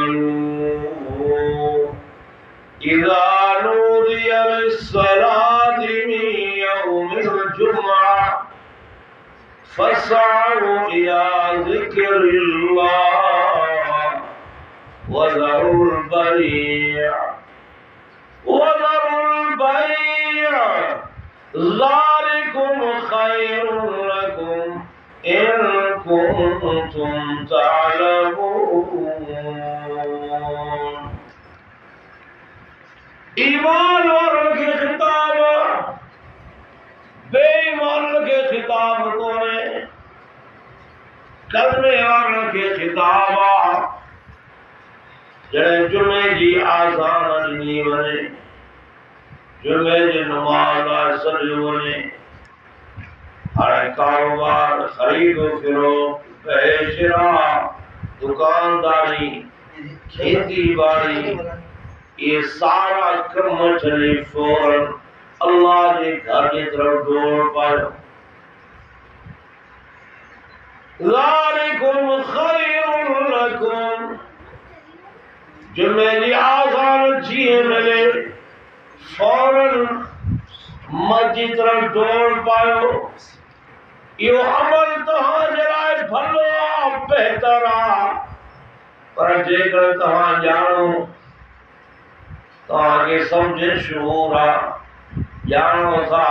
आमनू इज़ा नूदिया लिस्सलाति मिन यौमिल जुम्आ फस्अऊ इला ज़िक्रिल्लाह वज़रुल बैअ ज़ालिकुम खैरुन लकुम इन कुंतुम तालमून। ईमान वालों के खिताब बेईमानों के खिताब कोने, कलमे वालों के खिताब जड़े जुमे जी आसान ॾिनी वञे, जुमे जी नमाज़ सॼो वञे। हाणे कारोबार, खरीदो फिरोख्त, बेशिरा, दुकानदारी, खेती बाड़ी, ये सारा कम चले फौरन अल्लाह के घर की तरफ दौड़ पायो। ज़ालिकुम खैरुन लकुम, जुमे जी आसान जिए मिले फौरन मस्जिद तरफ दौड़ पायो। यो अमल तव्हांजे लाइ भलो आहे, बहितर आहे, पर जेकर तव्हां ॼाणो, तव्हांखे सम्झ शूर आहे, ॼाणो था,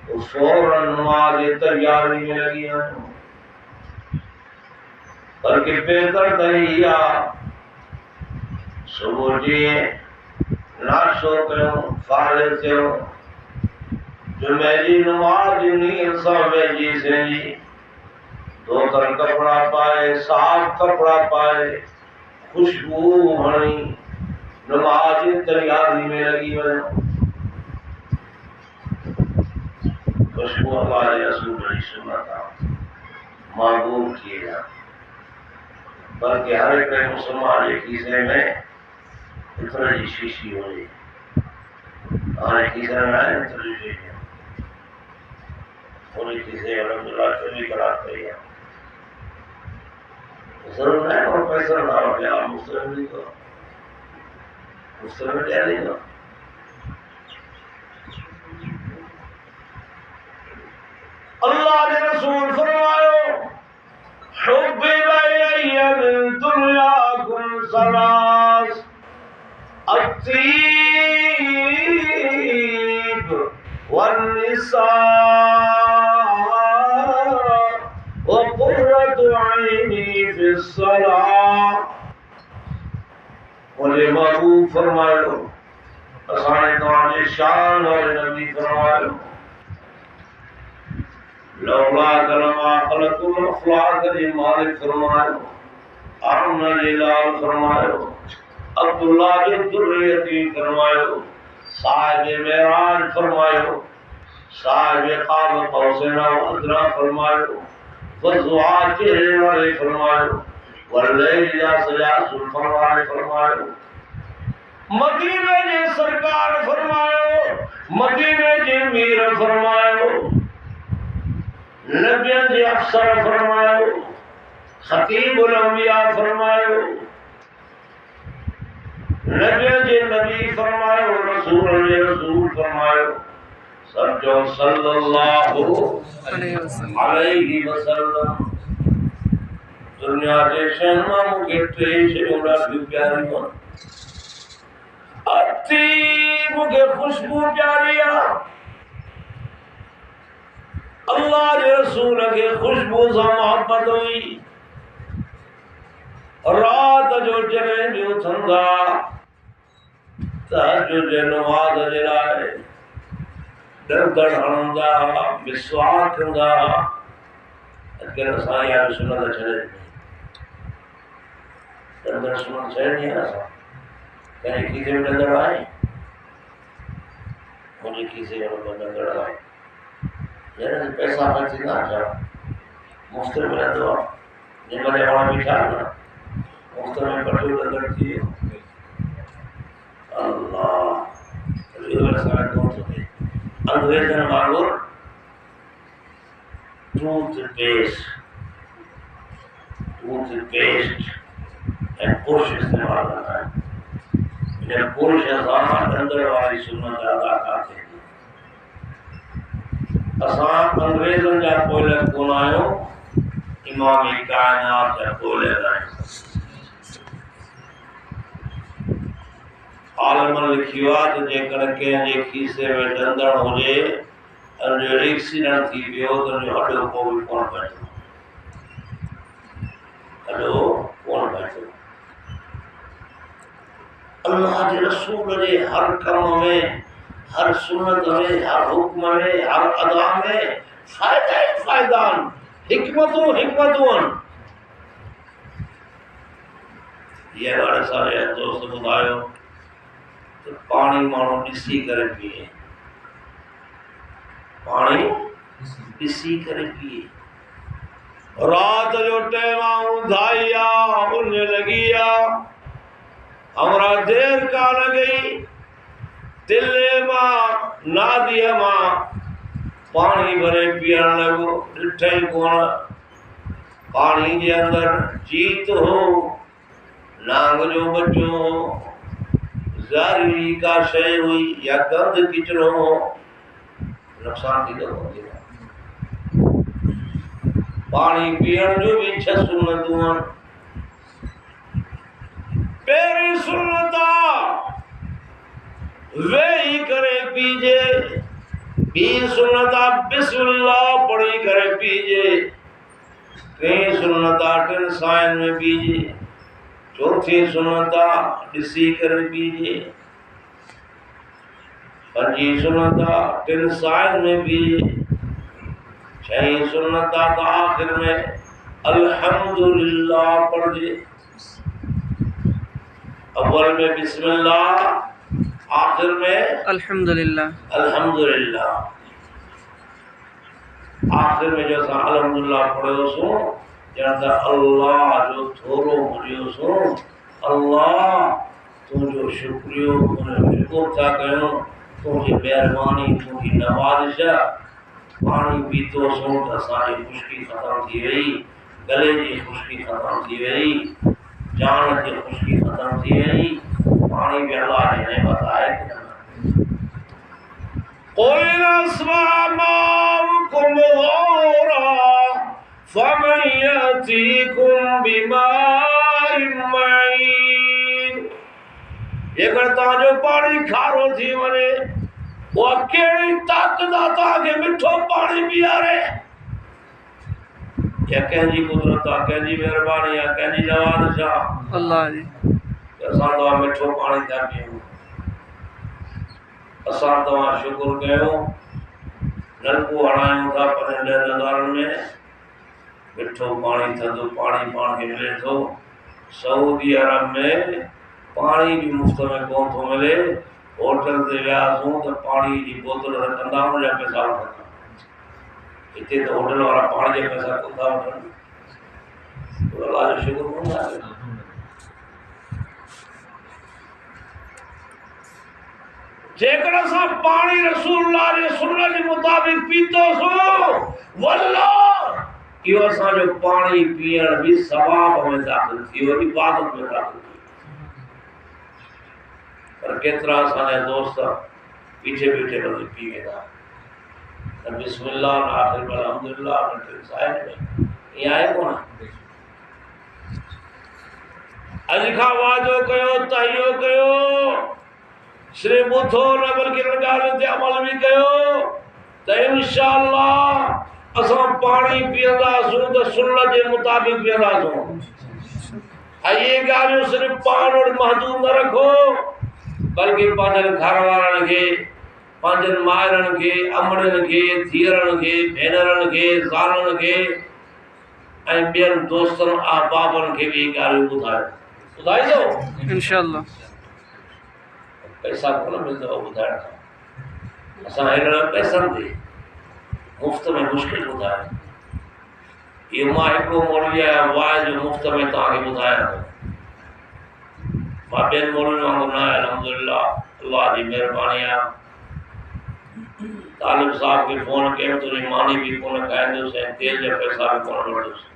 तो फौरन नमाज़ जी तैयारी में लगी वञो। बल्कि बहितर त इहा आहे सुबुह जीअं नाश्तो कयूं, फारिग थियूं, जुमे जी नमाज़ नीयत सां वेझी सही, धोतल कपड़ा पाए, साफ कपड़ा पाए, खुशबू हणी नमाज की तैयारी में लगी वञो। खुशबू हमारे रसूल की सुन्नत आहे, महबूब थी आहे। बल्कि हर एक मुसलमान के खीसे में इत्र जी शीशी हुजे, हाणे खीसे में आहे इत्र जी शीशी, उन खीसे अलहमदुलिल्लाह 24 कलाक पई आहे। ज़रूर न आहे और पैसा ना वठे, आप मुस्लिम नहीं को मुस्लिम ॾिया नहीं को। अल्लाह के रसूल फरमायो, हुब्बिबा इलैया मिन दुन्याकुम सलास, अत्तीब वन्निसा वक़ुर्रतु ऐनी फिस्सलाह। मुझे महबूब फरमायो, असाने तव्हांजे शान और नबी फरमायो, लौला कलमा खलकुल अखलाक जी मालिक फरमायो, आमना जी लाल फरमायो, अब्दुल्लाह जी दुर्रियती फरमायो, साहिब मेराज फरमायो, साहिब क़ाब कौसैन व अदना फरमायो, वज़ुआ चेहरे वाले फरमायो, वल्लैल या सजा सुल्फन वाले फरमायो, मदीने जी सरकार फरमायो, मदीने जी मीर फरमायो, नबियन जी अफसर फरमायो, खतीबुल अंबिया फरमायो, नबियन जी नबी फरमायो, रसूल जी रसूल फरमायो। सब जो सल्लल्लाहु अलैहि वसल्लम। दुनिया के शहमा मुझे टे शयूं ॾाढियूं प्यारियूं आहिनि। अती मुझे खुशबू प्यारी आहे, अल्लाह के रसूल के खुशबू से मोहब्बत हुई। रात जो जॾहिं बि उथंदा तहज्जुद जे नमाज़ जे लाइ दरदड़ हणंदा, मिसवाक कंदा। अॼुकल्ह असां इहा सुनत छॾे दरदड़ सुनत छॾणी आहे। असां कंहिं खीसे में दरदड़ आहे, मुंहिंजे खीसे में दरदड़ आहे। जॾहिं पैसा ख़र्च थींदा छा मुफ़्त में मिलंदो आहे, जंहिं महिल वण बीठा न मुफ़्त में पटो दरदड़ थी वियो। अल्लाह अंग्रेजन वांगुर टूथपेस्ट पुरुष इस्तेमाल करता है। जब पुरुष अंदर वाली सुन्नत अदा करते हैं असां अंग्रेजन जा कोयले कोन आयो इमाम कायनात जा कोयले आहियूं। आलमन लिखियो आहे त जेकर कंहिंजे खीसे में डंदड़ हुजे और जो एक्सीडेंट थी वियो त जो हॾो को बि कोन बचंदो, हॾो कोन बचंदो। अल्लाह के रसूल जे हर कम में, हर सुन्नत में, हर हुक्म में, हर अदा में फायदा ही फायदा, हिकमतों हिकमतों। ये वाले सारे दोस्त बुधायो तो पानी मानो ॾिसी करे पिए, पानी ॾिसी करे पिए। रात जो टाइम उधाइया उन लगी आ हमरा देर का न गई दिल्ले मां नादिया मां पानी भरे पियण लगो ॾिठई कोन पानी जे अंदर जीत हो, नांग जो बच्चो हो, ज़हरीली का शय हुई या गंद किचरो हो, नुकसान थी तो पानी पियण जो भी 6 सुन्नतूं आहिनि। पहिरीं सुन्नत वेही करे पीजे, ॿी सुन्नत बिस्मिल्लाह पढ़ी करे पीजे, टी सुन्नत 3 साइन में पीजे, चौथी सुन्नत ॾिसी करे पीजे, पंजी सुन्नत 3 साइन में पीजे, छही सुन्नत आखिर में अल्हम्दुलिल्लाह पढ़जे। अव्वल में बिस्मिल्लाह, आखिर में अल्हम्दुलिल्लाह। अल्हम्दुलिल्लाह आखिर में जो असां अल्हम्दुलिल्लाह पढ़ियो सो ॼण त अल्लाह जो थोरो मरियो सो, अल्लाह तुंहिंजो शुक्रियो, तुंहिंजो शुकुर था कयूं, तुंहिंजी महिरबानी, तुंहिंजी नवाज़िश। पानी पीतो सो त असांजी खुश्की ख़त्म थी वई, गले जी खुश्की ख़त्म थी वई, जान की खुश्की खत्म थी गई। पानी भी अल्लाह ने नेमत है कि ना। कोई नस्माकुम गौरा फमन यतीकुम बिमाइन मईन। जेकर ताजो पानी खारो थी वने वो केड़ी ताकत आता के मिठो पानी पियारे, या कंहिंजी कुदरत आहे, कंहिंजी महिरबानी आहे, कंहिंजी नवाज़िश आहे अल्लाह जी। असां तव्हां मिठो पाणी था पियूं, असां तव्हां शुकुर कयूं, नलको हणायूं था पर नज़ारनि में मिठो पाणी, थधो पाणी पाण खे मिले थो। सऊदी अरब में पाणी भी मुफ़्त में कोन थो मिले। होटल ते वियासीं त पाणी जी बोतल रखंदा उनजा पैसा वठंदा। हिते तो होटल वाला पानी के पैसा कोन था वठनि, अल्लाह जो शुक्र कोन था कनि। जेकर असां पानी रसूलुल्लाह जे सुन्नत जे मुताबिक पीतोसीं वल्लाह इहो असांजो पाणी पीअण बि सवाब में दाख़िल थी वियो, इबादत में दाख़िल थी वियो। पर केतिरा असांजा दोस्त पीछे पीछे वञी पी वेंदा, बिस्मिल्लाह आखिर में अल्हम्दुलिल्लाह साहिब में ये आए कोन। अज खां वादो कयो, तहियो कयो, सिर्फ ॿुधो न बल्कि ॻाल्हियुनि ते अमल भी कयो त इंशाअल्लाह असां पाणी पीअंदासीं त सुन्नत जे मुताबिक पीअंदासीं। ये ॻाल्हियूं सिर्फ पाण वटि महदूद न रखो बल्कि पंहिंजनि घर वारनि खे, पंहिंजनि माइरनि खे, अमड़नि खे, धीअरनि खे, भेनरनि खे, ज़ालनि खे ऐं ॿियनि दोस्तनि अहबाबनि खे भी ॻाल्हियूं ॿुधायो। ॿुधाईंदो इंशाअल्लाह। पैसा कोन मिलंदव ॿुधाइण खां, असां हेॾा पैसनि ते मुफ़्त में मुश्किल ॿुधायो। इहो मां हिकिड़ो मौलवी आहियां वाह जो मुफ़्त में तव्हांखे ॿुधायां थो। मां ॿियनि मौलवियुनि वांगुरु न आहियां, अल्हम्दुलिल्लाह अल्लाह जी महिरबानी आहे। तालिब साहब खे फ़ोन कयो तुंहिंजी मानी बि कोन खाईंदुसि ऐं तेल जा पैसा बि कोन वठंदुसि।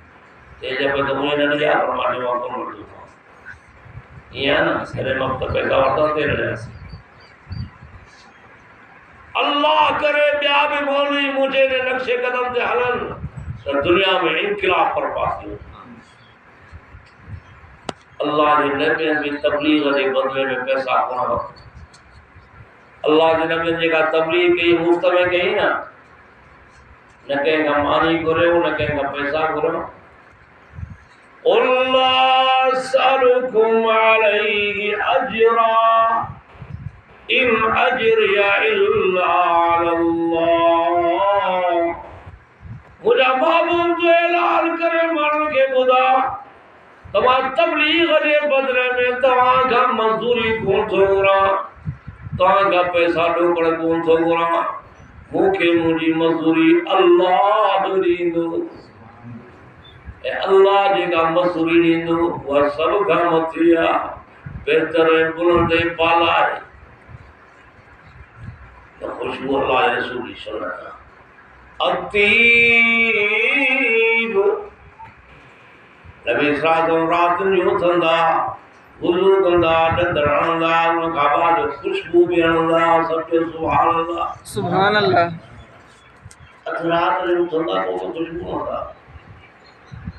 तेल जा पैसा उहे न ॾिया पर मां जमा कोन वठंदुसि। या ना तेरे वक्त पैसा वरता तेरे अल्लाह करे ब्याह में मौलवी मुझे ने नक्शे कदम से हलन तो दुनिया में इनकलाब पर पाती अल्लाह ने नबी की तबलीग के बदले में पैसा कोना अल्लाह के नबी जी का तबलीग की मुफ्त में कही ना न कहेगा मानी करो न कहेगा पैसा करो अल्लाह सलकुम अलैहि अजरा इन अजरिया इल्ला अल्लाह मुझा महबूब जो ऐलान करे मानन के बुदा तमा तबलीग के बदले में तवा का मजदूरी कौन थोरा तवा का पैसा डोकड़ कौन थोरा मुखे मुझी मजदूरी अल्लाह दींदो ए अल्लाह जी का मजदूरी दींदो वह सब का मथिया बेहतर बुलंद पाला है तो खुशबू अल्लाह रसूल सल्लल्लाहु अतीब नबी सादम रात न्यू थंदा वुजू कंदा डंदरंदा उन का बाद खुशबू भी आंदा सब सुभान अल्लाह रात न्यू थंदा को खुशबू आंदा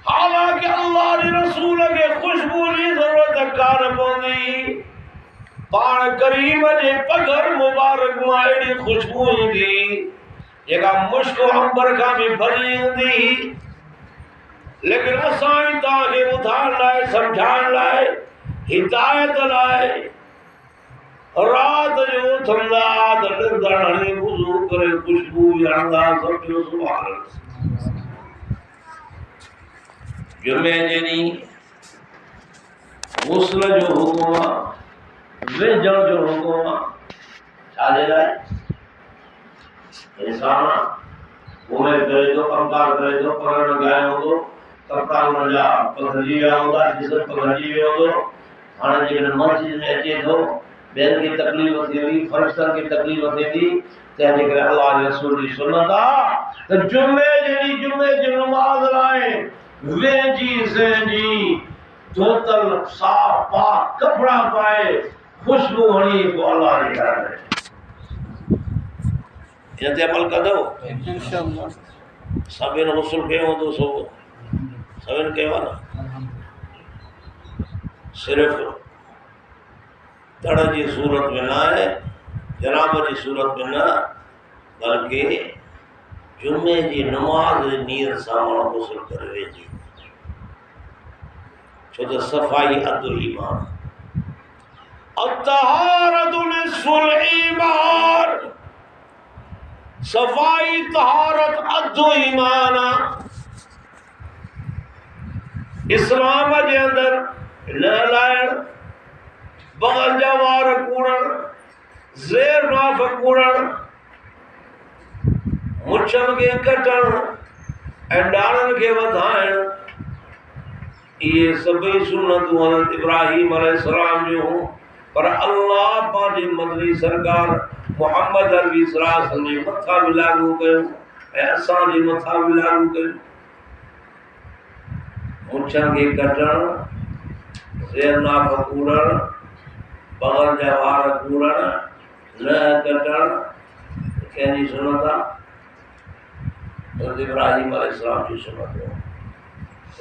हालांकि अल्लाह के रसूल के खुशबू की जरूरत कार पौंदी पान करीम जे पगर मुबारक मां एडी खुशबू ईंदी जेका मुश्क अंबर का भी भरी हूंदी लेकिन असां तव्हांखे ॿुधाइण लाइ सम्झाइण लाइ हिदायत लाइ रात जो उथंदा त ॾंदड़ हणी वुज़ू करे खुशबू हणंदा सम्झो सुभाण अल्लाह जुमे जे ॾींहुं गुस्ल जो हुकुम आहे वेझण जो हुकुम आहे छाजे लाइ इंसान घुमे फिरे थो कमकार करे थो पढ़ण ॻाल्हाए हूंदो कपिड़ा हुन जा पघिरजी विया हूंदा जिस्म पघिरजी वियो हूंदो हाणे जेकॾहिं मस्जिद में अचे थो ॿियनि खे तकलीफ़ थींदी फ़रिश्तनि खे तकलीफ़ थींदी तंहिंजे करे अल्लाह जे रसूल जी सुन्नत आहे त जुमे जे ॾींहुं जुमे जी नमाज़ लाइ वेझी सहजी धोतल साफ़ पाक कपिड़ा पाए खुशबू हणी को अल्लाह जे घर में इन ते अमल कंदो इंशाअल्लाह सभिनि गुस्ल कयो हूंदो सुबुह सभिनि कयो आहे न सिर्फ़ तड़ जी सूरत में न आहे जनाब जी सूरत में न बल्कि जुमे जी नमाज़ नीयत सां माण्हू गुस्ल करे वेझी छो त सफ़ाई अधु ईमान अत्तहारतु निस्फुल ईमान सफाई तहारत अधु ईमान इस्लाम जे अंदर लहलाइण बगल जा वार कूड़ण ज़ेर नाफ़ कूड़ण मुछनि खे कटण ऐं ॾाड़नि खे वधाइण इहे सभई सुन्नतूं हज़रत इब्राहीम अलैहिस्सलाम जूं पर अल्लाह पंहिंजी मदनी सरकार मोहम्मद अरबी सलाह जे मथां बि लागू कयो ऐं असांजे मथां बि लागू कयो मुछनि खे कटण ज़ेर नाफ़ कूड़ण बगल जा वार कूड़ण न कटण कंहिंजी सुन्नत आहे हज़रत इब्राहीम अलैहिस्सलाम जी सुन्नत आहे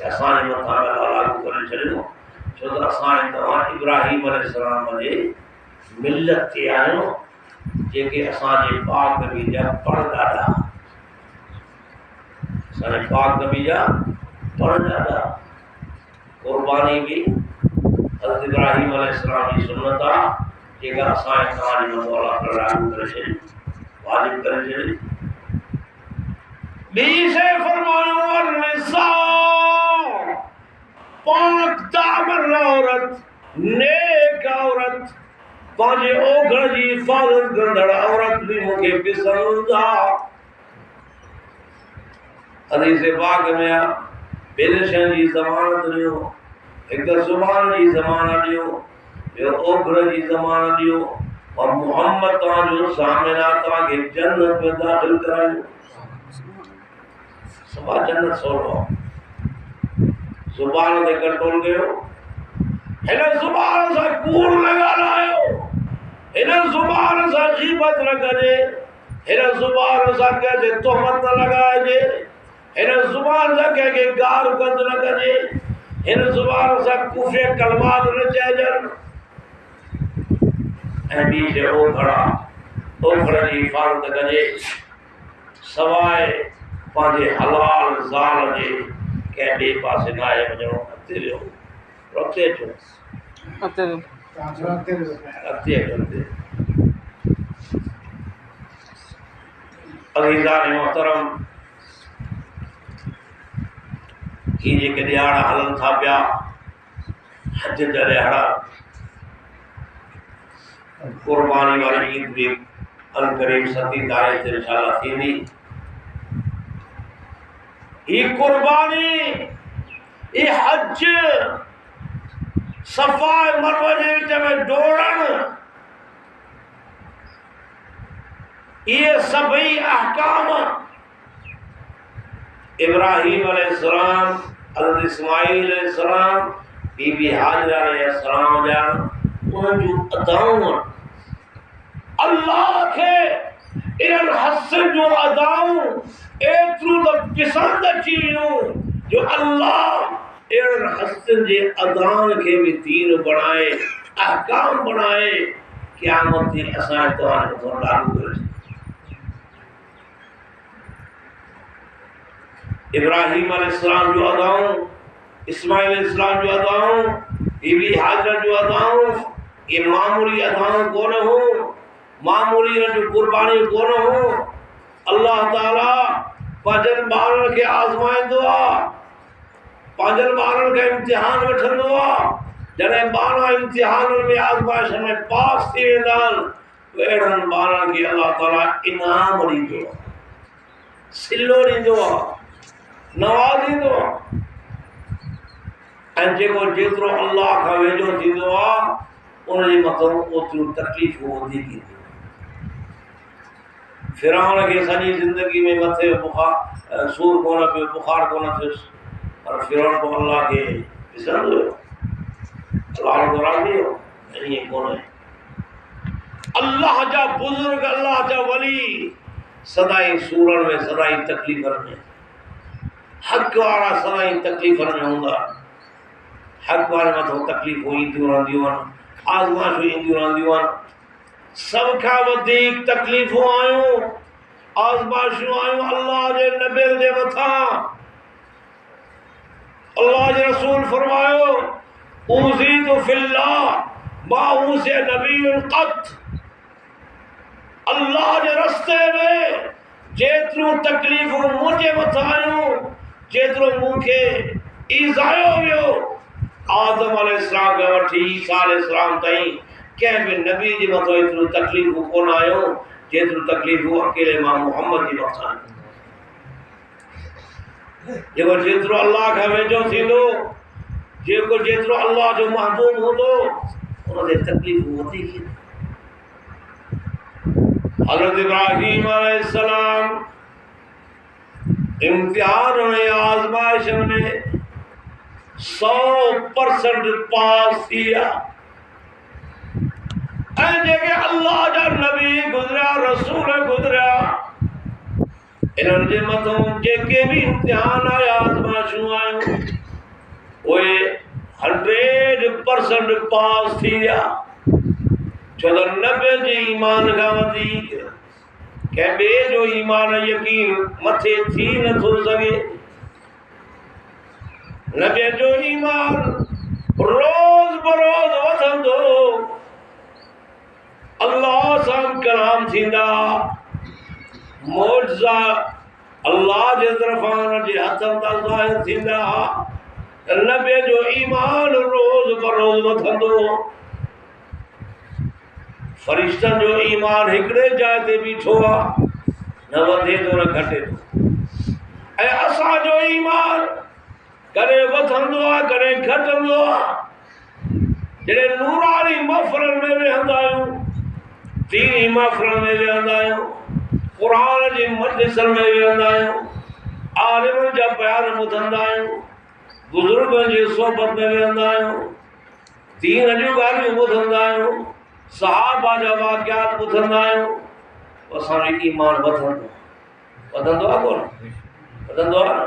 असांजे मथां लागू करे छॾियो छो त असां तव्हां इब्राहीम अलैहिस्सलाम जे मिलत ते आहियूं जेके असांजे पाक नबी जा परॾाॾा असांजे पाक नबी जा परॾाॾा क़ुर्बानी बि हज़रत इब्राहीम अलैहिस्सलाम जी सुन्नत आहे जेका असांजे तव्हांजे मथां अलाह ताला लागू करे छॾी वाजिब करे छॾी ॿी शइ फरमायो अन्निसा पाक दामन औरत नेक औरत पंहिंजे ओघड़ जी हिफ़ाज़त कंदड़ औरत बि मूंखे पसंदि आहे हदीस पाक में आहे ॿिनि शयुनि जी ज़मानत ॾियो हिकु ज़ुबान जी ज़मानत ॾियो ॿियो ओघड़ जी ज़मानत ॾियो और मोहम्मद तव्हांजो सामिन आहे तव्हांखे जन्नत में दाख़िल करायो सभा जन्नत सोलो ज़ुबान ते कंट्रोल कयो हिन ज़ुबान सां कूड़ न ॻाल्हायो, हिन ज़ुबान सां गीबत न कजे, हिन ज़ुबान सां कंहिंखे तोहमत न लॻाइजे, हिन ज़ुबान सां कंहिंखे गार गंद न कजे, हिन ज़ुबान सां कुफे कलमात न चइजनि। ऐं ॿी शइ ओखड़ जी हिफ़ाज़त कजे, सवाइ पंहिंजे हलाल ज़ाल जे कंहिं ॿिए पासे न आहे वञणो। अॻिते वियो, अॻिते अचो, अॻिते अचो। अज़ीज़ान मोहतरम, ही जेके ॾियारा हलनि था पिया, हज जा ॾियारा, कुर्बानी वारी ईद भी अनकरीब 7 तारीख़ ते इंशाअल्लाह थींदी। ही कुर्बानी, ये हज, सफ़ा मरवा जे विच में डोड़ण, ये सभई अहकाम इब्राहिम अलैहिस्सलाम, हज़रत इस्माइल अलैहिस्सलाम, बीबी हाजरा अलैहिस्सलाम जा उन जो अदाऊं अल्लाह के इन्हनि हसन जो अदाऊं एतिरो त पसंद अची वियूं जो अल्लाह इन्हनि हसन जे अदाउनि खे भी दीन बणाए, अहकाम बणाए, क़यामत ते असां तव्हां जो लागू करे। इब्राहिम अलैहिस्सलाम जो अदाऊं, इस्माइल अलैहिस्सलाम जो अदाऊं, बीबी हाजरा जो अदाऊं, ये मामूली अदाऊं कोन हो, मामूली जो कुर्बानी कोन हो। अल्लाह ताला पंहिंजनि ॿारनि खे आज़माईंदो आहे, पंहिंजनि ॿारनि खे इम्तिहान वठंदो आहे। जॾहिं ॿार इम्तिहान में आज़माइश में पास थी वेंदा आहिनि, अहिड़नि ॿारनि खे अल्लाह ताला इनाम ॾींदो आहे, सिलो ॾींदो आहे, नवाज़ींदो आहे। ऐं जेको जेतिरो अल्लाह खां वेझो थींदो आहे, उन जे मथां ओतिरियूं तकलीफ़ूं वधीक ईंदियूं। फिरौन खे सॼी ज़िंदगी में मथे बुखार, सूर कोन पियो, बुखार कोन थियुसि, पर फिरौन को अल्लाह खे पसंदि हुयो, अल्लाह को राज़ी हो। ईअं कोन्हे। अल्लाह जा बुज़ुर्ग, अल्लाह जा वली सदाई सूरनि में, सदाई तकलीफ़नि में, हक़ वारा सदाई तकलीफ़नि में हूंदा। हक़ वारे मथां तकलीफ़ूं ईंदियूं रहंदियूं आहिनि, आज़माइशूं ईंदियूं रहंदियूं आहिनि। सब खां वधीक तकलीफ़ूं आयूं, आज़माइशूं आयूं अल्लाह जे नबी जे मथां। अल्लाह जे रसूल फरमायो, उज़ीदु फिल्लाह मा उज़िया नबियुन क़त। अल्लाह जे रस्ते में जेतिरियूं तकलीफ़ूं मुंहिंजे मथां आयूं, जेतिरो मूंखे ईज़ायो वियो, आदम अलैहिस्सलाम खां वठी ईसा अलैहिस्सलाम ताईं कंहिं बि नबी जे मथां एतिरो तकलीफ़ूं कोन आयो जेतिरो तकलीफ़ूं अकेले मां मुहम्मद जे मथां। जेको जेतिरो अल्लाह खां वेझो थींदो, जेको जेतिरो अल्लाह जो महबूब हूंदो, उन ते तकलीफ़ूं वधीक। हज़रत इब्राहिम अलैहिस्सलाम इम्तिहान में, आज़माइश में 100% पास थी विया। ऐं जेके अल्लाह जा नबी गुज़रिया, रसूल गुज़रिया, इन्हनि जे मथां जेके भी इम्तिहान आया, आज़माइशूं आयूं, उहे 100% पास थी विया। छो त नबी जे ईमान खां वधीक कंहिं ॿिए जो ईमान यकीन मथे थी नथो सघे। नबी जो ईमान रोज़ बरोज़ वधंदो, अल्लाह सां कलाम थींदा, मौजज़ा अल्लाह जे तरफ़ां उन जे हथनि तां ज़ाहिर थींदा। नबी जो ईमान रोज़ बरोज़ वधंदो। फरिश्तनि जो ईमान हिकिड़े जाइ ते बीठो आहे, न वधे थो न घटे थो। ऐं असांजो ईमान कॾहिं वधंदो आहे, कॾहिं घटंदो आहे। जॾहिं नूरानी महफ़िलनि में वेहंदा आहियूं, दीनी महफ़िलनि में वेहंदा आहियूं, क़ुरान जी मजलिसनि में वेहंदा आहियूं, आलिमनि जा बयान ॿुधंदा आहियूं, बुज़ुर्गनि जी सोबत में वेहंदा आहियूं, तीन अॼु ॻाल्हियूं ॿुधंदा आहियूं, सहाबा जा वाक़ियात ॿुधंदा आहियूं, असांजो ईमान वधंदो आहे कोन? वधंदो आहे न।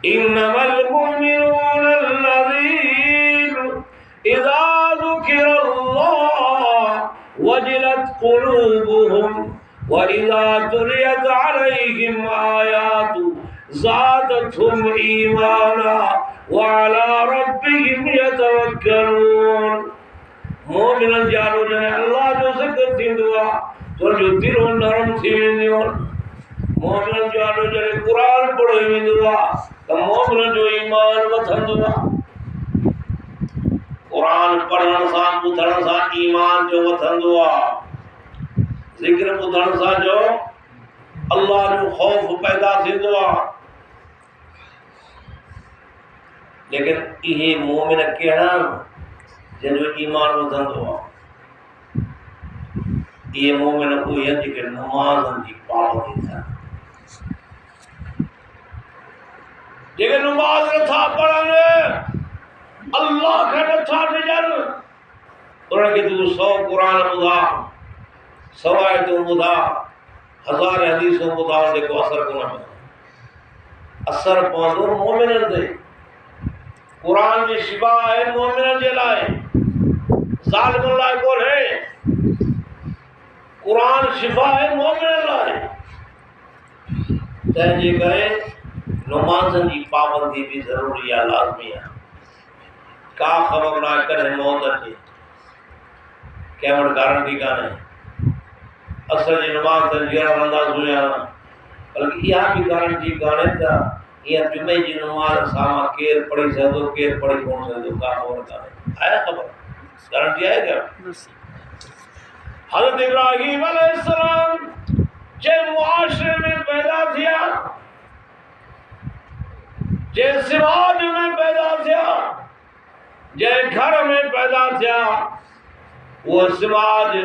इन्नमल मुमिनून अल्लज़ीन इज़ा ज़ुकिरल्लाह वजिलत क़ुलूबुहुम व इज़ा तुलियत अलैहिम आयातु ज़ादतहुम ईमाना व अला रब्बिहिम यतवक्कलून। मोमिनन जानो जने अल्लाह जो ज़िक्र थींदो आहे तो जो दिल नरम थी वेंदियूं आहिनि। मोमिनन जानो जने क़ुरान पढ़ो वेंदो आहे त मोमिनन जो ईमान वधंदो आहे। कुरान पढ़ण सां ॿुधण सां ईमान जो वधंदो आहे। ज़िक्र ॿुधण सां जो अल्लाह जो ख़ौफ पैदा थींदो आहे। लेकिन इहे मोमिन कहिड़ा जंहिंजो ईमान वधंदो आहे? इहे मोमिन उहे आहिनि जेके नमाज़नि जी पाबंदी थियनि, जेके नमाज़ नथा पढ़नि, अल्लाह खे नथा ॾिजनि, उन्हनि खे तूं 100 क़ुरान ॿुधा, 100 आयतूं ॿुधा, 1000 हदीसूं ॿुधा, जेको असर कोन पवंदो। असर पवंदो मोमिननि ते। क़ुरान जी शिफ़ा आहे मोमिननि जे लाइ, ज़ालिमनि लाइ कोन्हे। क़ुरान शिफ़ा आहे मोमिननि लाइ। तंहिंजे करे नमाज़नि जी पाबंदी भी ज़रूरी आहे, लाज़मी आहे। का ख़बर न आहे कॾहिं मौत अचे, कंहिं वटि गारंटी कान्हे। असर जी नमाज़ त जीअं अंदाज़ हुया, बल्कि इहा बि गारंटी कान्हे त ईअं जुमे जी नमाज़ असां केरु पढ़ी सघंदो, केरु पढ़ी कोन सघंदो, का ख़बर कान्हे। आहे ख़बर? गारंटी आहे क्या? हज़रत इब्राहीम अलैहिस्सलाम जे मुआशरे में पैदा थिया, जे समाज में पैदा थिया, जे घर में पैदा थिया, वो समाज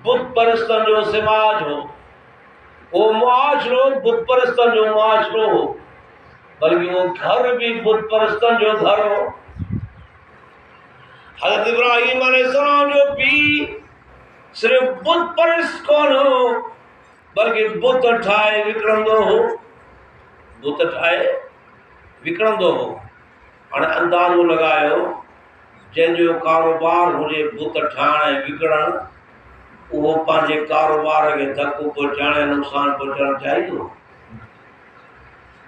बुत परस्तन जो समाज हो, वो मुआशरो बुत परस्तन जो मुआशरो हो, बल्कि वो घर भी बुत परस्तन जो घर हो। हज़रत इब्राहीम अलैहिस्सलाम जो पी सिर्फ बुत परस्त कोन हो, बल्कि बुत ठाहे विकिणंदो हो, बुत ठाहे विकिणंदो हो। हाणे अंदाज़ो लॻायो, जंहिंजो कारोबार हुजे बुत ठाहिण ऐं विकिणण, उहो पंहिंजे कारोबार खे धकु पहुचाइण ऐं नुक़सान पहुचाइण चाहींदो?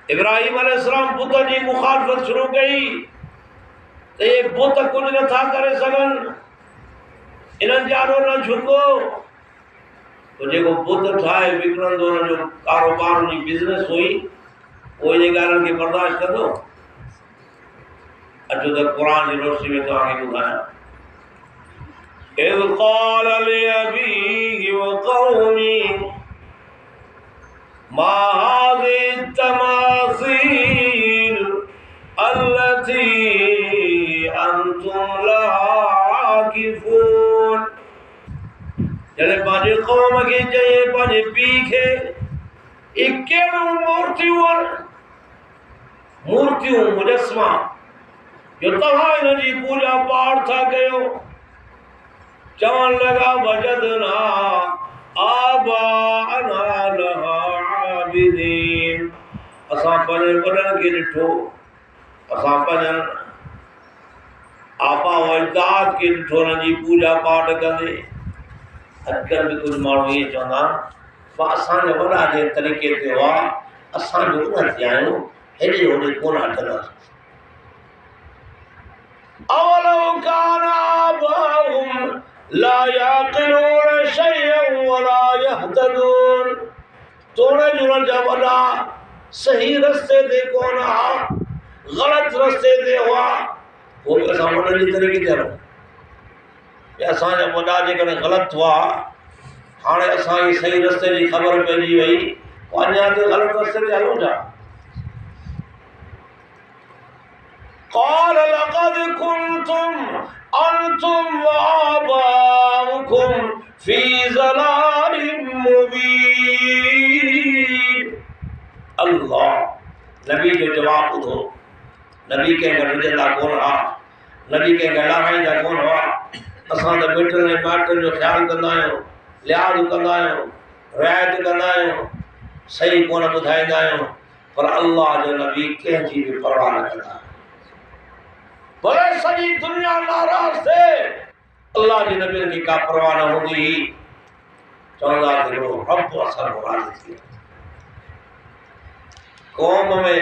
इब्राहीम अलैहिस्सलाम बुत जी मुखालफ़त शुरू कई त ये बुत कुझु नथा करे सघनि, इन्हनि जानो न झुको। तो जेको बुत ठाहे विकिणंदो, हुनजो कारोबार, हुनजी बिज़नेस हुई, उहो इन ॻाल्हियुनि खे बर्दाश्त कंदो? अचो त क़ुरान जी रोशनी में तव्हांखे ॿुधायां। इज़ क़ाल लिअबीहि व क़ौमिही मा हाज़िहि तमासील अल्लती अंतुम लहा आकिफून। जॾहिं पंहिंजे क़ौम खे चई, पंहिंजे पीउ खे, ये कहिड़ियूं मूर्तियूं आहिनि, मूर्तियूं मुजस्मा, जो तव्हां हिन जी पूजा पाठ था कयो। चवण लॻा वजदना आबाअना लहा आबिदीन। असां पंहिंजे वॾनि खे ॾिठो, असां पंहिंजनि आबा व अजदाद खे ॾिठो, हुननि जी पूजा पाठ कंदे। अॼुकल्ह बि कुझु माण्हू इहे चवंदा आहिनि, असांजा वॾा जे तरीक़े ते हुआ, असां जो न थिया आहियूं, हेॾे होॾे कोन हटंदासीं। अवलौ कान आबाउहुम ला याक़िलून शयअन वला यहतदून। तोड़े जुड़न जा वॾा सही रस्ते ते कोन हुआ, ग़लत रस्ते ते हुआ, वो बि असां वॾनि जे तरीक़े ते हलूं। असांजा वॾा जेकॾहिं ग़लति हुआ, हाणे असांखे सही रस्ते जी ख़बर पइजी वई, अञा ते ग़लति रस्ते ते हलूं था। قال لقد كنتم أنتم وآباؤكم في ضلال مبين। अल्लाह नबी जो जवाब ॿुधो। नबी कंहिं गॾिजंदा कोन हा, नबी के ॻाल्हाईंदा कोन हुआ। असां त मिटनि ऐं माइटनि जो ख़्यालु कंदा आहियूं, लिहाज़ कंदा आहियूं, रिआयत कंदा आहियूं, सही कोन ॿुधाईंदा आहियूं, पर अल्लाह जो नबी कंहिंजी बि परवाह न कंदा। भले सॼी दुनिया नाराज़ थिए, अल्लाह जे नबी की का परवाह न हूंदी हुई। चवंदा कि रब असां राज़ी थी। क़ौम में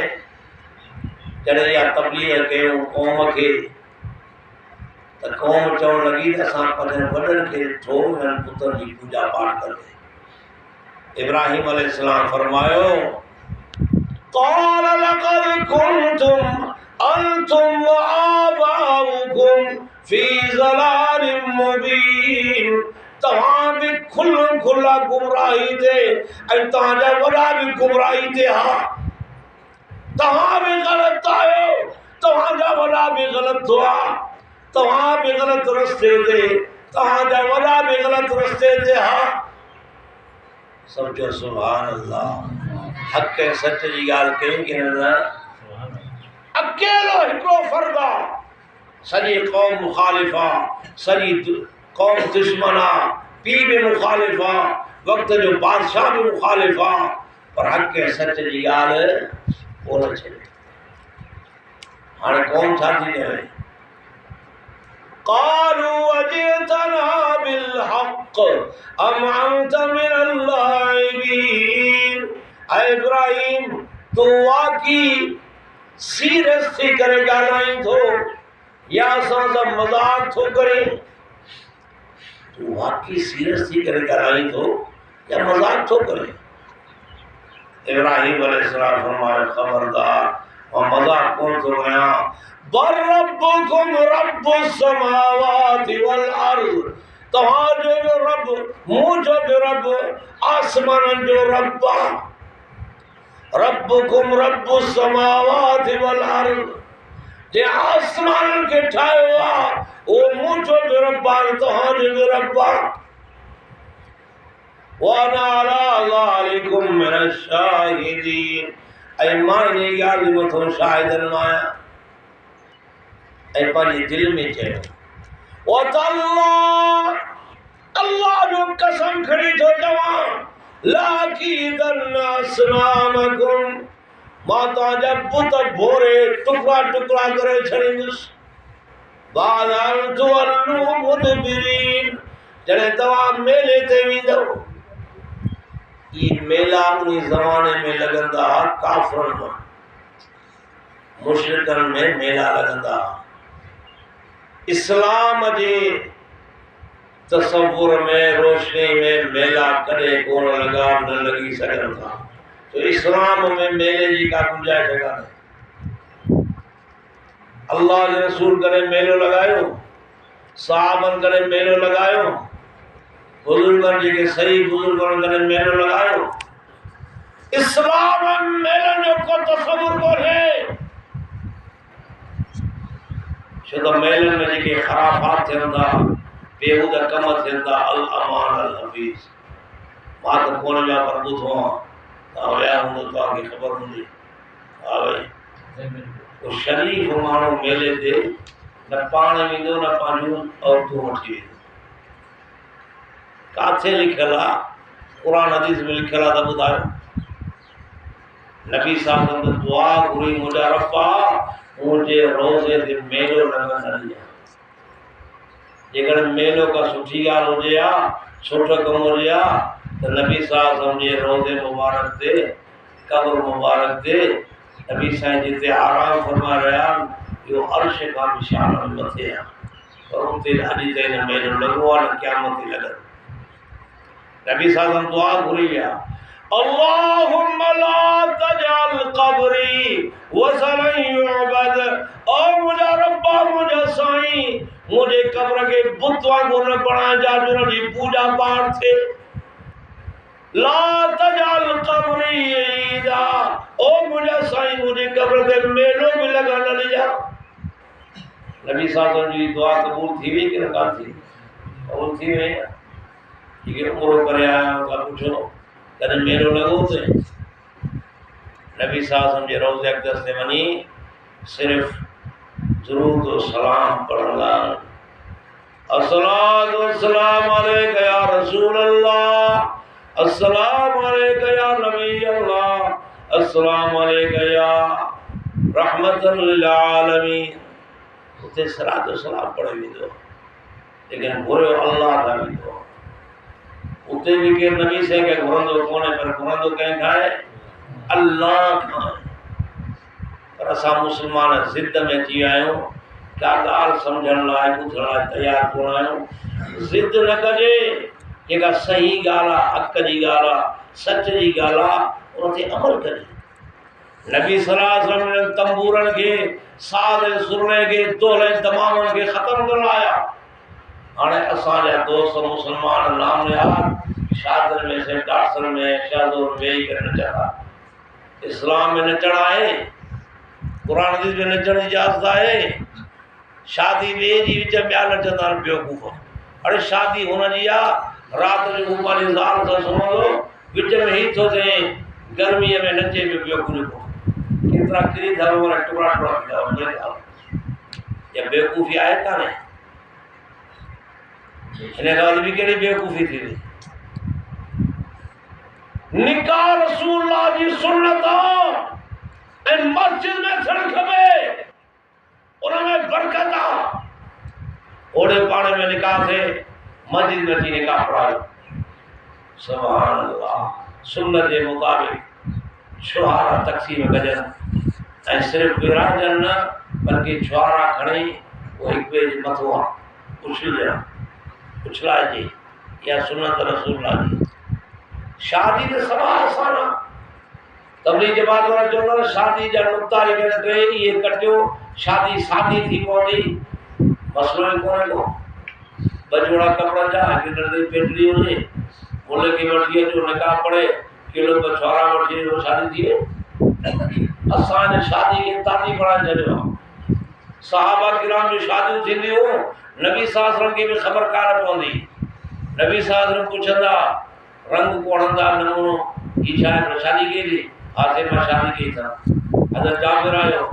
जॾहिं इहा तबलीग कयूं क़ौम खे, त क़ौम चवण लॻी त असां पंहिंजनि वॾनि खे ॾिठो हिननि पुतनि जी पूॼा पाठ कंदे। इब्राहिम अलैहिस्सलाम फरमायो क़ाल लक़द कुंतुम अंतुम व आबाउकुम फी ज़लालिम मुबीन। तव्हां बि खुला गुमराही ते ऐं तव्हांजा वॾा बि गुमराही ते हा। तव्हां बि ग़लत आहियो, तव्हांजा वॾा बि ग़लत हुआ। तव्हां बि ग़लत रस्ते ते, तव्हांजा वॾा बि ग़लत रस्ते ते हा। समझो सुभान अल्लाह। हक़ ऐं सच जी ॻाल्हि कई कि न? अकेलो हिकिड़ो फर्द आहे, सॼी क़ौम मुखालिफ़ आहे, सॼी क़ौम दुश्मन आहे, पीउ बि मुखालिफ़ आहे, वक़्त जो बादशाह बि मुखालिफ़ आहे, पर हक़ ऐं सच जी ॻाल्हि कोन छॾे। हाणे कौन छा थी चवे? क़ालू अजितना बिलहक़ अम अंत मिनल लाइबीन। ऐ इब्राहिम, तू वाकई सीरियस थी करे ॻाल्हाईं थो या असां सां मज़ाक थो करे? तू वाकई सीरियस थी करे ॻाल्हाईं थो या मज़ाक थो करे? इब्राहिम अलैहिस्सलाम फरमायो खबरदार, मां मज़ाक कोन थो कयां। बल रब्बुकुम रब्बुस समावाति वल अर्ज़। तव्हांजो जो रब, मुंहिंजो जो रब आसमाननि जो रब आहे। रब्बुकुम रब्बुस समावाति वल अर्ज़। जे आसमाननि खे ठाहियो आहे उहो मुंहिंजो बि रब आहे, तव्हांजो बि रब आहे। वाना अला ज़ालिकुम मिनश शाहिदीन। ऐं मां इन ॻाल्हि जो मथो शाहिदनि मां आहियां। ऐं पंहिंजे दिलि में चयो वतल्लाह, अल्लाह जो कसम खणी थो चवां, लाकीदन्ना असनामकुम, मां तव्हांजा बुत भोरे टुकड़ा टुकड़ा करे छॾींदुसि। बाद अन तुवल्लू मुदबिरीन, जॾहिं तव्हां मेले ते वेंदव। ये मेला उन ज़माने में लगंदा काफ़रनि में, मुशरिकनि में मेला लगंदा। इस्लाम जे तसव्वुर में, रोशनी में मेला कॾहिं कोन लॻा, न लॻी सघनि था। तो इस्लाम में मेले जी का गुंजाइश कान्हे। अल्लाह जे रसूल कॾहिं मेलो लॻायो? सहाबनि कॾहिं मेलो लॻायो? बुजुर्गनि जेके सही बुजुर्गनि कॾहिं मेलो लॻायो? इस्लाम में मेलनि जो को तसव्वुर कोन्हे। छो त मेलनि में जेके ख़राफ़ात थियनि था, बेहूदा कम थियनि था, अल अमान अल हफीज़, मां त कोन जा पर ॿुधो आहे, तव्हां विया हूंदो, तव्हांखे ख़बर हूंदी। हा भई, उहो शरीफ़ माण्हू मेले ते न पाण वेंदो, न पंहिंजूं औरतूं वठी वेंदो। काथे लिखियल आहे? क़ुरान हदीस में लिखियल आहे त ॿुधायो। नबी साहब ने दुआ घुरी, मुंहिंजा रब्बा मुंहिंजे रोज़े ते मेलो लॻंदड़ ॾिजां। जेकर मेलो का सुठी ॻाल्हि हुजे हा, सुठो कमु हुजे हा, त नबी साहब जे रोज़े मुबारक ते, कब्र मुबारक ते नबी साईं जिते आराम फरमा रहिया आहिनि, इहो अर्श खां बि शान में मथे आहे, पर उते अॼु ताईं न मेलो लॻो आहे, न क़यामत ते लॻंदो। नबी साहब दुआ घुरी विया, अल्लाहुम्मा ला तजअल क़ब्री वज़लन युअबद। ओ मुंहिंजा रब्बा, मुंहिंजा साईं, मुंहिंजे कब्र खे बुत वांगुरु न बणाइजा जो हुनजी पूॼा पाठ थिए। ला तजअल क़ब्री ईदा, ओ मुंहिंजा साईं, मुंहिंजे कब्र ते मेलो बि लॻण न ॾिजां। नबी साहब जी दुआ क़बूल थी वई कि न कान थी? क़बूल थी वई। जेके उमिरि करे आया आहियूं, था पुछो कॾहिं मेलो लॻो थे? नबी साहब जे रोज़े अक़दस ते वञी सिर्फ़ दुरूद व सलाम पढ़ंदा। अस्सलातु वस्सलामु अलैका या रसूल अल्लाह, अस्सलामु अलैका या नबी अल्लाह, अस्सलामु अलैका या रहमतन लिल आलमीन। उते सलात व सलाम पढ़े वेंदो, लेकिन घुरियो अल्लाह का वेंदो। उते भी के नबी से के घुरंदो कोने, पर घुरंदो कंहिं खां आहे? अल्लाह खां। पर असां मुस्लमान ज़िद में अची विया आहियूं, का ॻाल्हि सम्झण लाइ ॿुधण लाइ तयारु कोन आहियूं। ज़िद न कजे, जेका सही ॻाल्हि आहे, हक़ जी ॻाल्हि आहे, सच जी ॻाल्हि आहे, उन ते अमल कजे। नबी सल्लल्लाहु अलैहि वसल्लम ने तंबूरनि खे, साज़ सुरने खे, दोहले तमामनि खे ख़तमु करण आया। हाणे असांजा दोस्त मुस्लमान नामनिहाद शादियुनि में से डांसनि में शादुनि में वेही करे नचनि था। इस्लाम में नचण आहे? कुरान हदीस में नचण जी इजाज़त आहे? शादी ॿिए जी विच ॿिया नचंदा आहिनि बेवकूफ़। अड़े शादी हुनजी आहे, राति जो पंहिंजी ज़ाल सां सुम्हंदो, विच में ही थो थिए गर्मीअ में नचे पियो बेवकूफ़। केतिरा किरी था वञनि, टुकड़ा टुकड़ा थी था वञनि। इहा बेवकूफ़ी आहे कान्हे? हिन ॻाल्हि बि कहिड़ी बेवकूफ़ी थी वई। निकाह रसूलुल्लाह जी सुन्नत आहे ऐं मस्जिद में थियणु खपे, उनमें बरकत आहे। ओड़े पाड़े में निकाह थिए, मस्जिद में अची निकाह पढ़ायो। सुभान अल्लाह। सुन्नत जे मुताबिक़ छुहारा तक़सीम कजनि ऐं सिर्फ़ु विराजनि न, बल्कि छुहारा खणी उहो हिक ॿिए जे मथां उछलजनि, उछलाइजे। इहा सुन्नत रसूलुल्लाह जी। शादी त सभा आसान आहे। तबलीग जमात वारा चवंदा आहिनि शादी जा नुक़्ता जेके टे इहे कटियो, शादी सादी थी पवंदी। मसलो ई कोन्हे को। ॿ जोड़ा कपिड़ा जा, हिकु नंढी पेटड़ी हुजे, मुल्ह खे वठी अचो, निकाह पढ़े, किलो ॿ छुहारा वठी अचो, शादी थिए। असांजे शादी खे ताती बणाए छॾियो आहे। सहाबा किराम जूं शादियूं थींदियूं, नबी सल्लल्लाहु अलैहि वसल्लम खे बि ख़बर कान पवंदी। नबी सल्लल्लाहु अलैहि वसल्लम पुछंदा, रंग कोड़ंदा, नमूनो ही छा आहे? शादी कई थी? हा से मां शादी कई अथमि। हज़रत जाबिर आयो,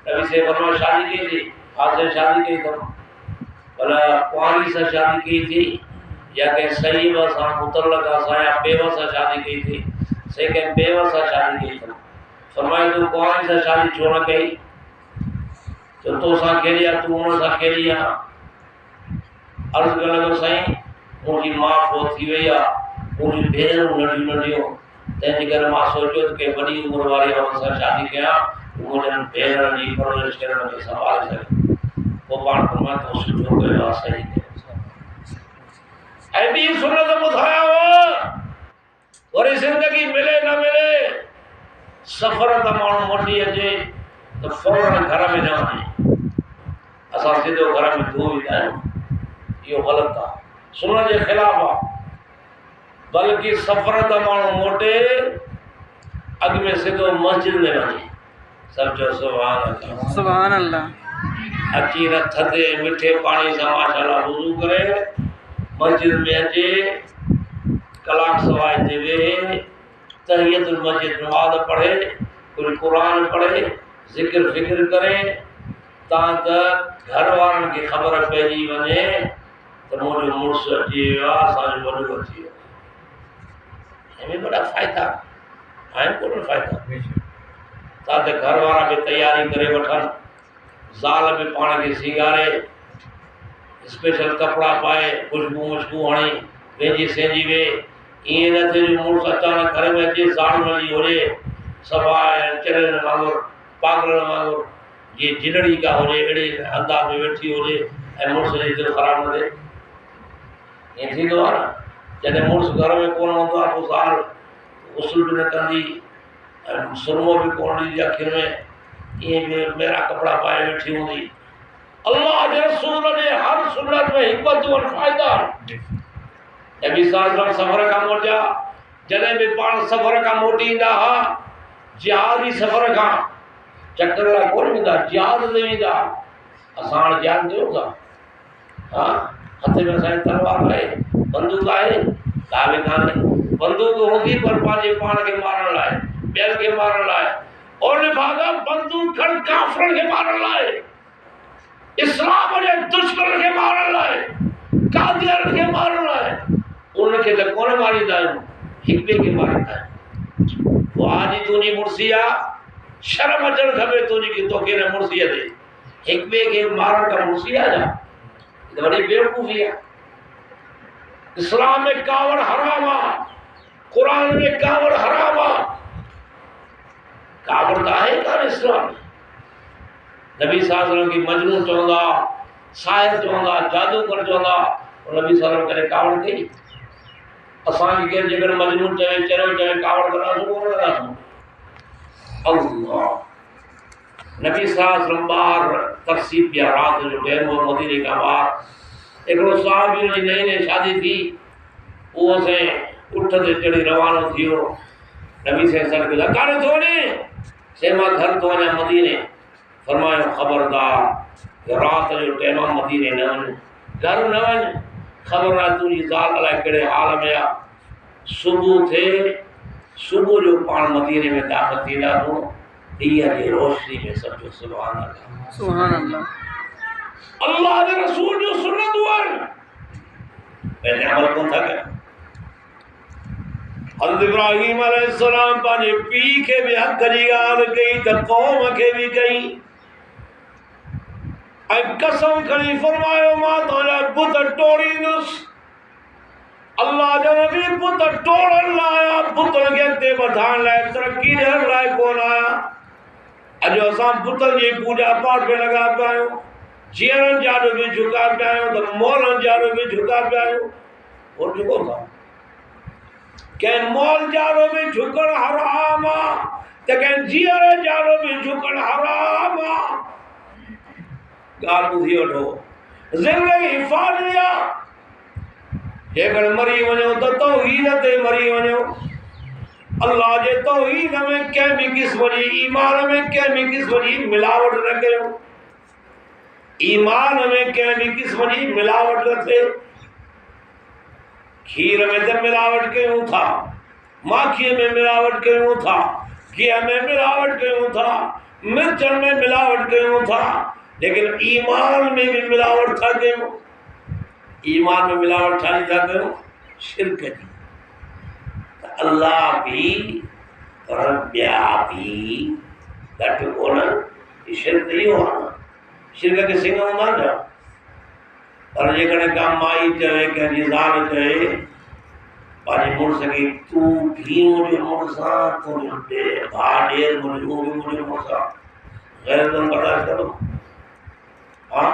नबी से फरमाया शादी कई थी? हा से शादी कई अथमि। भला कुंवारी सां शादी कई थी या कंहिं सहीब सां, मुतल्लक़ सां या बेवा सां शादी कई थी? से कंहिं बेवा सां शादी कई अथमि। फरमाया तूं कुंवारी सां शादी छो न कई? तो तोसां कहिड़ी आहे, तूं हुन सां कहिड़ी आहे? अर्ज़ु करण लॻो, साईं मुंहिंजी माउ फोत थी वई आहे, मुंहिंजी भेनरूं नंढियूं नंढियूं, तंहिंजे करे मां सोचियो त कंहिं वॾी उमिरि वारे औरत सां शादी कयां, मुंहिंजनि भेनरनि जी परवरिश करण खे संभाले सघे। पोइ पाण फरमायो तो सुठो कयो आहे, सही कयो। ऐं ॿी सुन्नत ॿुधायांव, वरी ज़िंदगी मिले न मिले, सफ़र त माण्हू मोटी अचे त फौरन घर में न वञे। असां सिधो घर में धो ईंदा आहियूं, इहो ग़लति आहे, सुन्नत जे ख़िलाफ़ आहे। बल्कि सफ़र त माण्हू मोटे, अॻ में सिधो मस्जिद में वञे। सब चओ सुभान अल्लाह। सुभान अल्लाह। अची न थधे मिठे पाणी सां माशाअल्लाह वुज़ू करे मस्जिद में अचे, कलाक सवा हिते वेहे, तहियतुल मस्जिद नमाज़ पढ़े, कुल कुरान पढ़े, ज़िक्र फ़िक्र करे, तां त घर वारनि खे ख़बर पइजी वञे त मुंहिंजो मुड़ुसु अची वियो आहे, असांजो वॾो अची वियो। हिन में वॾा फ़ाइदा आहिनि, कोन फ़ाइदा? तां त घर वारा बि तयारी करे वठनि, ज़ाल बि पाण खे सींगारे, स्पेशल कपिड़ा पाए, खुशबू मुशबू हणी पंहिंजी सेंजी वे। ईअं न थिए जो मुड़ुसु अचानक घर में अचे, साड़ू हली हुजे, सफ़ा चरनि वांगुरु, पागलनि वांगुरु, जीअं जिलड़ी का हुजे, अहिड़े अंदाज़ में वेठी हुजे ऐं मुड़ुस जी दिलि ख़राबु न थिए। ईअं थींदो आहे न, जॾहिं मुड़ुसु घर में कोन हूंदो आहे, पोइ ज़ाल गुस्ल बि न कंदी ऐं सुरमो बि कोन ॾींदी अखियुनि में, ईअं बि मेरा कपिड़ा पाए वेठी हूंदी। अल्लाह जे रसूल जे हर सुन्नत में हिकमतूं आहिनि, फ़ाइदा आहिनि। नबी सल्लल्लाहु अलैहि वसल्लम सफ़र खां मोटिया, जॾहिं बि पाण सफ़र खां मोटी ईंदा हुआ, जिहादी सफ़र खां चकर लाइ कोन वेंदा, जिहाद ते वेंदा। असां हाणे जिहाद कयूं था, हा हथ में असांजी तलवार आहे, बंदूक आहे, का बि कान्हे। बंदूक हूंदी पर पंहिंजे पाण खे मारण लाइ, ॿियनि खे मारण लाइ, और लिफाज़ा बंदूक खण काफ़िरनि खे मारण लाइ। इस्लाम जे दुश्मन खे मारण लाइ, कादियान खे मारण लाइ उनखे त कोन मारींदा आहियूं, हिक ॿिए खे मारींदा आहियूं। वाह जी तुंहिंजी मुर्सी आहे, शर्म अचणु खपे तुंहिंजी की तोखे हिन मुर्सीअ ते हिक ॿिए खे मारण का मुर्सी आहे छा? त वॾी बेवकूफ़ी आहे। इस्लाम में कावड़ हराम आहे, कुरान में कावड़ हराम आहे। कावड़ त आहे कान इस्लाम में। नबी साहब की मजनू चवंदा, शायर चवंदा, जादूगर चवंदा, नबी साहब करे कावड़ कई। असांखे केरु जेकर मजनू चवे, चरियो चवे, कावड़ कंदासीं कोन कंदासीं। अल्लाह नबी साहब बार तरसीब या रात जो टाइम हो, मदीने का बार एकड़ो साहबी जी नई नई शादी थी, वो से उठ ते चढ़ी रवानो थियो। नबी साहब के काने थो ने से मां घर तो वञा मदीने। फरमायो खबरदार रात जो टाइम मदीने न वञ, घर न वञ, खबर ना तुझी ज़ाल अलाए कहिड़े हाल में आ। सुबह थे, सुबह जो पाण मदीने में दाख़िल थींदा तूं, दिया जी रोशनी में समझो सुभान अल्लाह, सुभान अल्लाह। अल्लाह के रसूल जो सुन्नत हुअन पहले अमल कोन था कनि। हज़रत इब्राहीम अलैहिस्सलाम पंहिंजे पीउ खे बि हक़ जी ॻाल्हि कई त क़ौम खे बि कई, ऐं कसम खणी फरमायो मां तुंहिंजा बुत टोड़ींदुसि। अल्लाह जो नबी बुत टोड़ण लाइ आया, बुतनि खे अॻिते वधाइण लाइ, तरक़ी ॾियण लाइ कोन आया। अॼु असां बुतनि जी पूॼा पाठ में लॻा पिया आहियूं, जीअरनि जा बि झुका पिया आहियूं, त मोलनि जा बि झुका पिया आहियूं। और झुको था कंहिं मोल जारो बि झुकण हराम आहे, त कंहिं जीअर जारो बि झुकण हराम आहे। ॻाल्हि ॿुधी वठो, ज़िंदगी फ़ानी आहे। जेकर मरी वञो त तौहीद ते मरी वञो। अल्लाह जे तौहीद में कंहिं बि क़िस्म जी, ईमान में कंहिं बि क़िस्म जी मिलावट न कयो। ईमान में कंहिं बि क़िस्म जी मिलावट न थिए। खीर में तो मिलावट कयूं था, माखीअ में मिलावट कयूं था, घीअ में मिलावट कयूं था, मिर्चनि में मिलावट कयूं था, लेकिन ईमान में भी मिलावट था कयूं। ईमान में मिलावट छा था कयूं? शिरक जी। अल्लाह भी पर ॿिया भी घटि कोन। शिरक इहो आहे न, शिरक के सिंग हूंदा न। पर जेकॾहिं का माई चवे, कंहिंजी ज़ाल चवे पंहिंजे मुड़ुस खे तूं भी मुंहिंजो मुड़ुस आहे, तुंहिंजो भाउ ॾेर मुंहिंजो बि मुंहिंजो मुड़ुस आहे, ग़ैरतन बर्दाश्त करो। हाँ,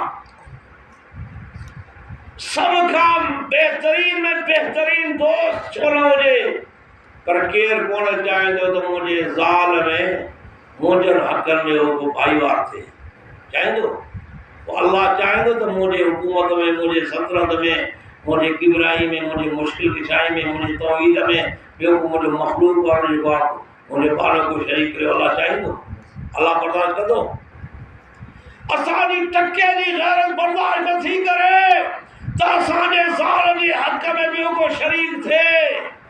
सब खां बेहतरीन में बेहतरीन दोस्त छो न हुजे, पर केरु कोन चाहींदो त मुंहिंजे ज़ाल में मुंहिंजनि हक़नि में उहो भाईवार थिए। चाहींदो? अल्लाह चाहींदो त मुंहिंजे हुकूमत में, मुंहिंजे सल्तनत में, मुंहिंजे किबराई में, मुंहिंजे मुश्किल किशाई में, मुंहिंजे तौहीद में ॿियो को मुंहिंजो मखलूक आहे जेको आहे मुंहिंजे ॿार को शरीक कयो। अल्लाह चाहींदो? अल्लाह बर्दाश्त कंदो? असांजी टके जी गैरत बर्दाश्त नथी करे त असांजे ज़ाल जे हक़ में ॿियो को शरीक थिए।